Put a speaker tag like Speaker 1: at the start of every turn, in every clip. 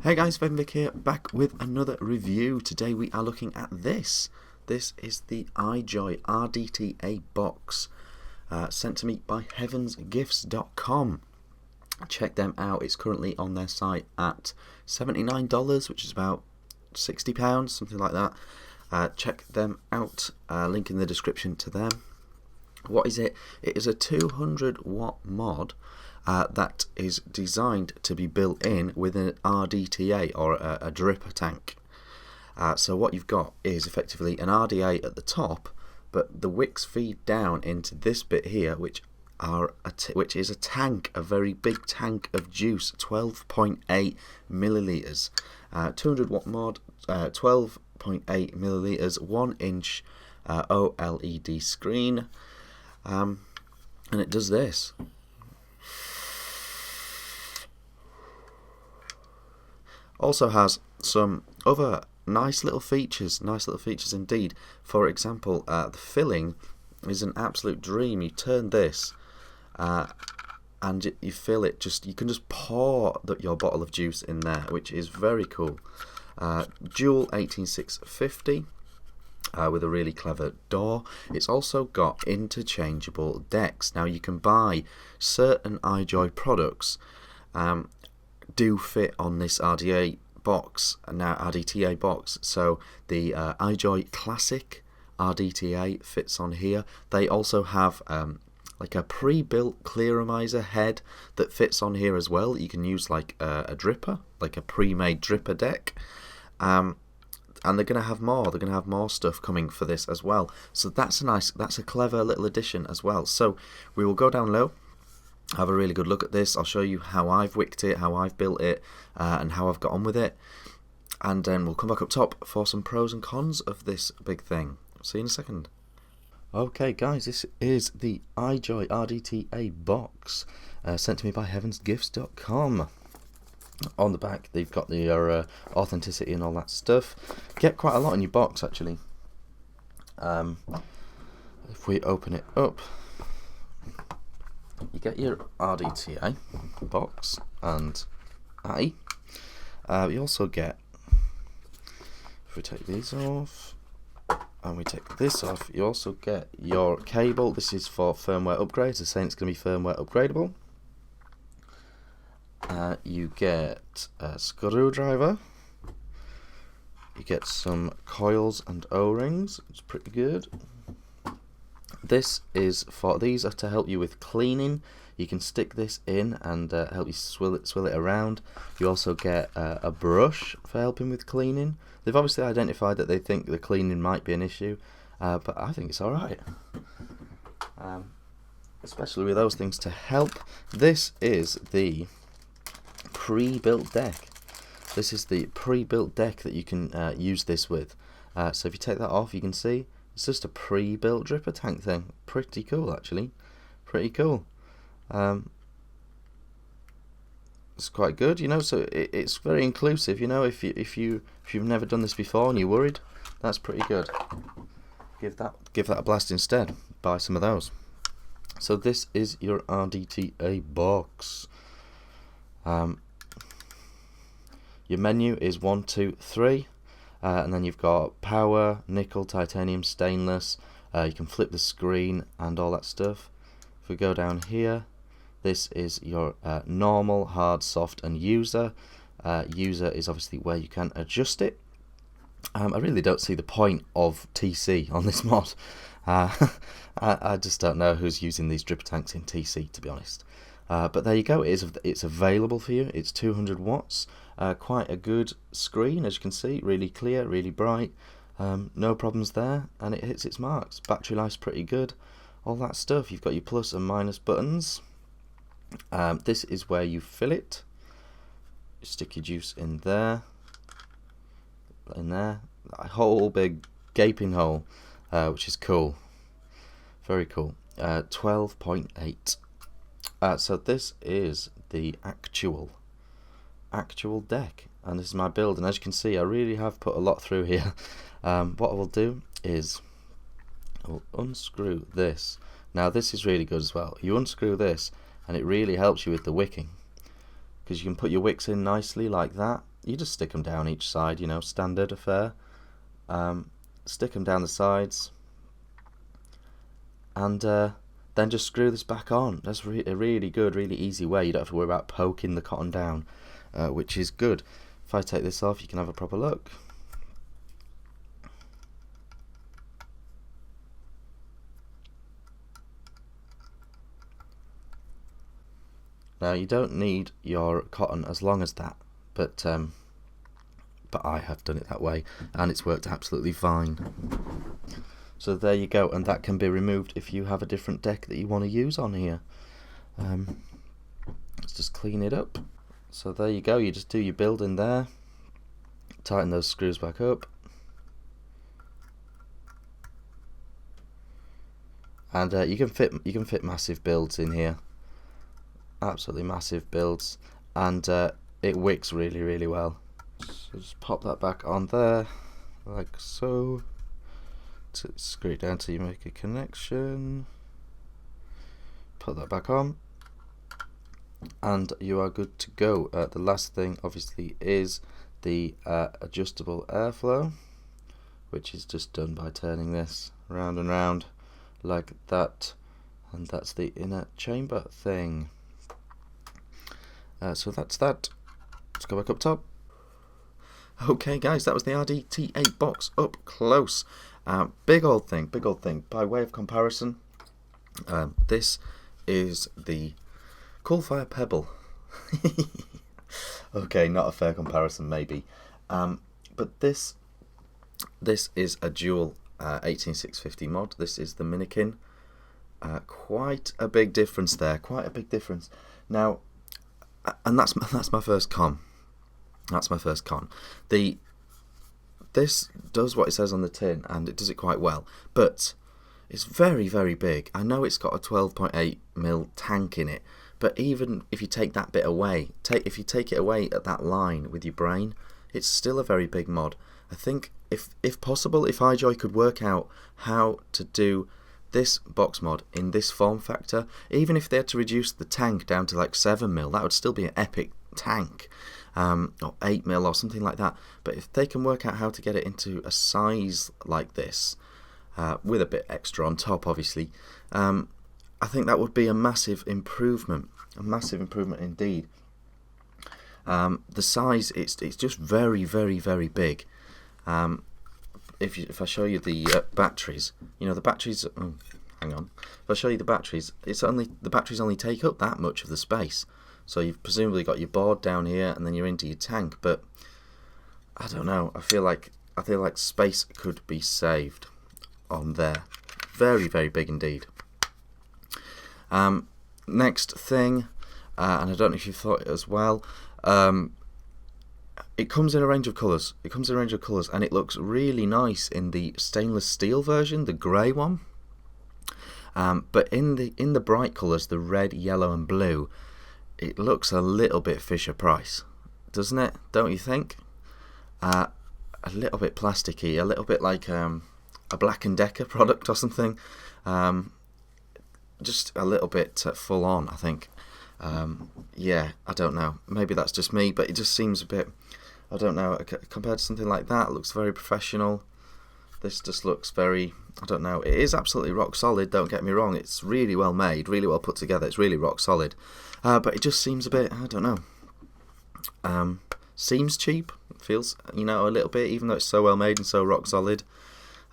Speaker 1: Hey guys, Vic here, back with another review. Today we are looking at this. This is the iJoy RDTA Box, sent to me by heavensgifts.com. Check them out. It's currently on their site at $79, which is about £60, something like that. Check them out. Link in the description to them. What is it? It is a 200 watt mod that is designed to be built in with an RDTA or a dripper tank. So what you've got is effectively an RDA at the top, but the wicks feed down into this bit here, which is a tank, a very big tank of juice, 12.8 milliliters, 200 watt mod, 12.8 milliliters, 1 inch OLED screen, and it does this. Also has some other nice little features indeed. For example, the filling is an absolute dream. You turn this and you fill it, you can just pour your bottle of juice in there, which is very cool. Dual 18650 with a really clever door. It's also got interchangeable decks. Now you can buy certain iJoy products do fit on this RDTA box. So the iJoy Classic RDTA fits on here. They also have like a pre-built clearomizer head that fits on here as well. You can use like a dripper, like a pre-made dripper deck. And they're going to have more. They're going to have more stuff coming for this as well. So that's a clever little addition as well. So we will go down low, have a really good look at this. I'll show you how I've wicked it, how I've built it, and how I've got on with it. And then we'll come back up top for some pros and cons of this big thing. See you in a second. Okay guys, this is the iJoy RDTA box, sent to me by heavensgifts.com. On the back they've got your authenticity and all that stuff. Get quite a lot in your box actually. If we open it up, you get your RDTA box and you also get, if we take these off and we take this off, you also get your cable. This is for firmware upgrades. They're saying it's going to be firmware upgradable. You get a screwdriver. You get some coils and O-rings. It's pretty good. These are to help you with cleaning. You can stick this in and help you swirl it around. You also get a brush for helping with cleaning. They've obviously identified that they think the cleaning might be an issue, but I think it's alright. Especially with those things to help. This is the pre-built deck. This is the pre-built deck that you can use this with. So if you take that off, you can see it's just a pre-built dripper tank thing. Pretty cool, actually. Pretty cool. It's quite good, you know. So it's very inclusive, you know. If you've never done this before and you're worried, that's pretty good. Give that a blast instead. Buy some of those. So this is your RDTA box. Your menu is 1, 2, 3. And then you've got power, nickel, titanium, stainless. You can flip the screen and all that stuff. If we go down here, this is your normal, hard, soft, and user. User is obviously where you can adjust it. I really don't see the point of TC on this mod. I just don't know who's using these dripper tanks in TC, to be honest. But there you go. It's available for you. It's 200 watts. Quite a good screen, as you can see. Really clear, really bright. No problems there, and it hits its marks. Battery life's pretty good. All that stuff. You've got your plus and minus buttons. This is where you fill it. You stick your juice in there. A whole big gaping hole, which is cool. Very cool. 12.8. So this is the actual deck, and this is my build, and as you can see I really have put a lot through here. What I will do is I will unscrew this. Now this is really good as well. You unscrew this and it really helps you with the wicking, because you can put your wicks in nicely like that, you just stick them down each side, you know, standard affair. Stick them down the sides, and then just screw this back on. That's a really good, really easy way. You don't have to worry about poking the cotton down, which is good. If I take this off, you can have a proper look. Now you don't need your cotton as long as that, but I have done it that way, and it's worked absolutely fine. So there you go, and that can be removed if you have a different deck that you want to use on here. Let's just clean it up. So there you go, you just do your building there, tighten those screws back up, and you can fit massive builds in here, absolutely massive builds, and it wicks really, really well. So just pop that back on there, like so. Screw it down till you make a connection. Put that back on, and you are good to go. The last thing, obviously, is the adjustable airflow, which is just done by turning this round and round like that, and that's the inner chamber thing. So that's that. Let's go back up top. Okay guys, that was the RDTA box up close. Big old thing. By way of comparison, this is the Coolfire Pebble. Okay, not a fair comparison maybe, but this is a dual 18650 mod. This is the Minikin. Quite a big difference there. Quite a big difference. Now, and that's my first con. That's my first con. This does what it says on the tin, and it does it quite well, but it's very, very big. I know it's got a 12.8mm tank in it, but even if you take that bit away, if you take it away at that line with your brain, it's still a very big mod. I think if possible, if iJoy could work out how to do this box mod in this form factor, even if they had to reduce the tank down to like 7mm, that would still be an epic tank, or 8mm or something like that. But if they can work out how to get it into a size like this, with a bit extra on top obviously, I think that would be a massive improvement indeed. The size, it's just very, very, very big. If I show you the batteries, you know, the batteries, hang on, if I show you the batteries, the batteries only take up that much of the space. So you've presumably got your board down here, and then you're into your tank. But I don't know. I feel like space could be saved on there. Very, very big indeed. Next thing, and I don't know if you thought it as well. It comes in a range of colours. And it looks really nice in the stainless steel version, the grey one. But in the bright colours, the red, yellow, and blue, it looks a little bit Fisher Price, doesn't it? Don't you think? A little bit plasticky, a little bit like a Black & Decker product or something. Just a little bit full on, I think. Yeah, I don't know. Maybe that's just me, but it just seems a bit, I don't know, compared to something like that, it looks very professional. This just looks very, I don't know. It is absolutely rock solid, don't get me wrong. It's really well made, really well put together. It's really rock solid. But it just seems a bit, I don't know. Seems cheap. It feels, you know, a little bit, even though it's so well made and so rock solid.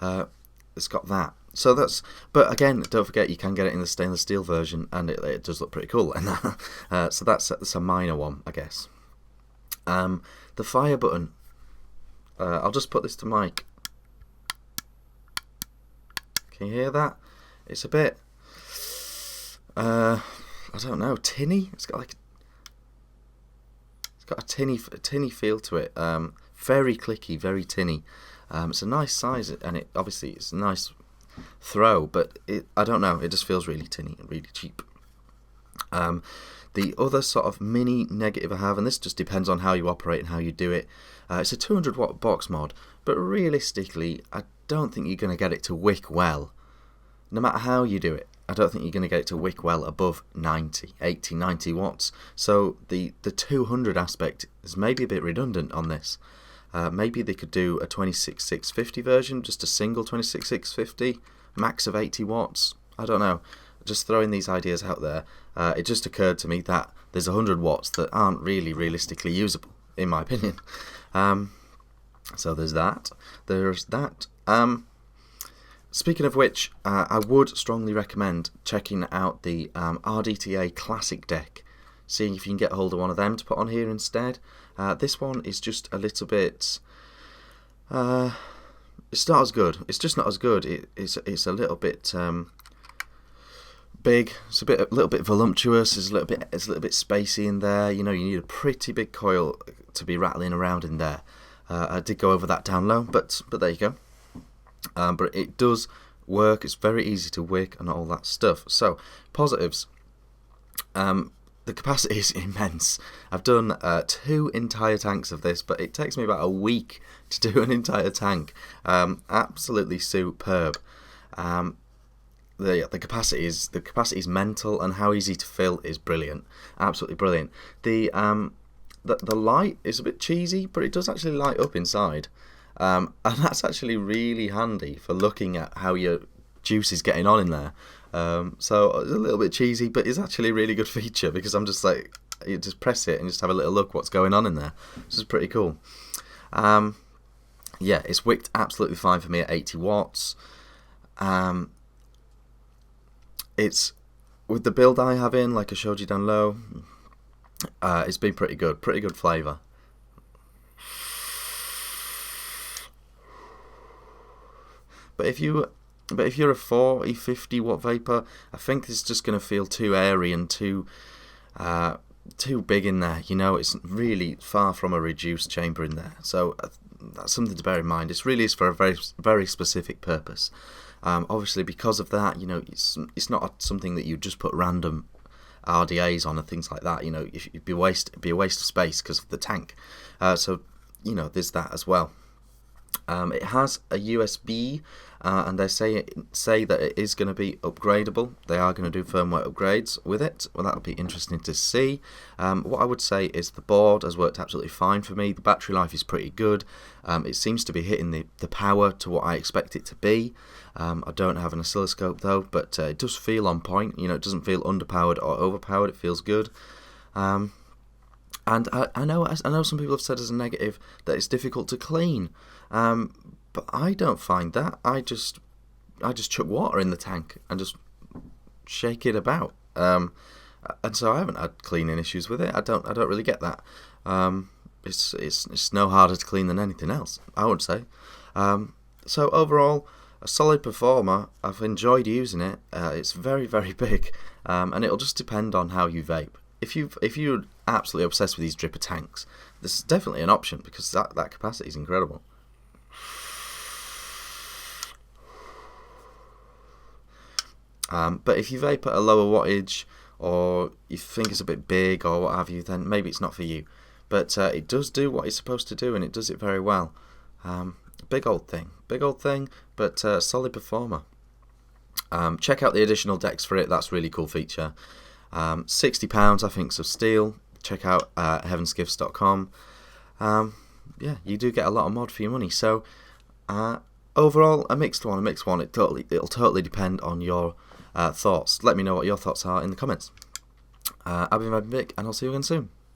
Speaker 1: It's got that. So that's, but again, don't forget you can get it in the stainless steel version, and it does look pretty cool. And so that's a minor one, I guess. The fire button. I'll just put this to mic. Can you hear that? It's a bit, I don't know, tinny. It's got a tinny feel to it. Very clicky, very tinny. It's a nice size, and it's a nice throw, but I don't know. It just feels really tinny and really cheap. The other sort of mini negative I have, and this just depends on how you operate and how you do it. It's a 200 watt box mod, but realistically, I don't think you're going to get it to wick well, no matter how you do it. I don't think you're going to get it to wick well above 80, 90 watts. So the 200 aspect is maybe a bit redundant on this. Maybe they could do a 26650 version, just a single 26650, max of 80 watts. I don't know. Just throwing these ideas out there. It just occurred to me that there's 100 watts that aren't really realistically usable, in my opinion. So there's that. Speaking of which, I would strongly recommend checking out the RDTA Classic deck, seeing if you can get hold of one of them to put on here instead. This one is just a little bit... it's not as good. It's just not as good. It's a little bit big. It's a little bit voluptuous. It's a little bit spacey in there. You know, you need a pretty big coil to be rattling around in there. I did go over that down low, but there you go. But it does work. It's very easy to wick and all that stuff. So positives. The capacity is immense. I've done 2 entire tanks of this, but it takes me about a week to do an entire tank. Absolutely superb. The capacity is mental, and how easy to fill is brilliant. Absolutely brilliant. The light is a bit cheesy, but it does actually light up inside. And that's actually really handy for looking at how your juice is getting on in there. So it's a little bit cheesy, but it's actually a really good feature, because I'm just like, you just press it and just have a little look what's going on in there, which is pretty cool. Yeah, it's wicked absolutely fine for me at 80 watts. It's with the build I have in, like I showed you down low, it's been pretty good flavour. But if you're a 40, 50 watt vapor, I think it's just going to feel too airy and too big in there. You know, it's really far from a reduced chamber in there. So that's something to bear in mind. It really is for a very, very specific purpose. Obviously, because of that, you know, it's not something that you just put random RDAs on and things like that. You know, it'd be a waste of space because of the tank. So you know, there's that as well. It has a USB, and they say that it is going to be upgradable. They are going to do firmware upgrades with it. Well, that'll be interesting to see. What I would say is the board has worked absolutely fine for me. The battery life is pretty good. It seems to be hitting the power to what I expect it to be. I don't have an oscilloscope though, but it does feel on point. You know, it doesn't feel underpowered or overpowered. It feels good. And I know some people have said as a negative that it's difficult to clean, but I don't find that. I just chuck water in the tank and just shake it about, and so I haven't had cleaning issues with it. I don't really get that. It's no harder to clean than anything else, I would say. So overall, a solid performer. I've enjoyed using it. It's very, very big, and it'll just depend on how you vape. If you're absolutely obsessed with these dripper tanks, this is definitely an option, because that capacity is incredible. But if you vape at a lower wattage, or you think it's a bit big or what have you, then maybe it's not for you. But it does do what it's supposed to do, and it does it very well. Big old thing, but solid performer. Check out the additional decks for it. That's a really cool feature. £60 I think of steel. Check out heavensgifts.com. Yeah, you do get a lot of mod for your money. So overall, a mixed one. It'll totally depend on your thoughts. Let me know what your thoughts are in the comments. I've been Vic, and I'll see you again soon.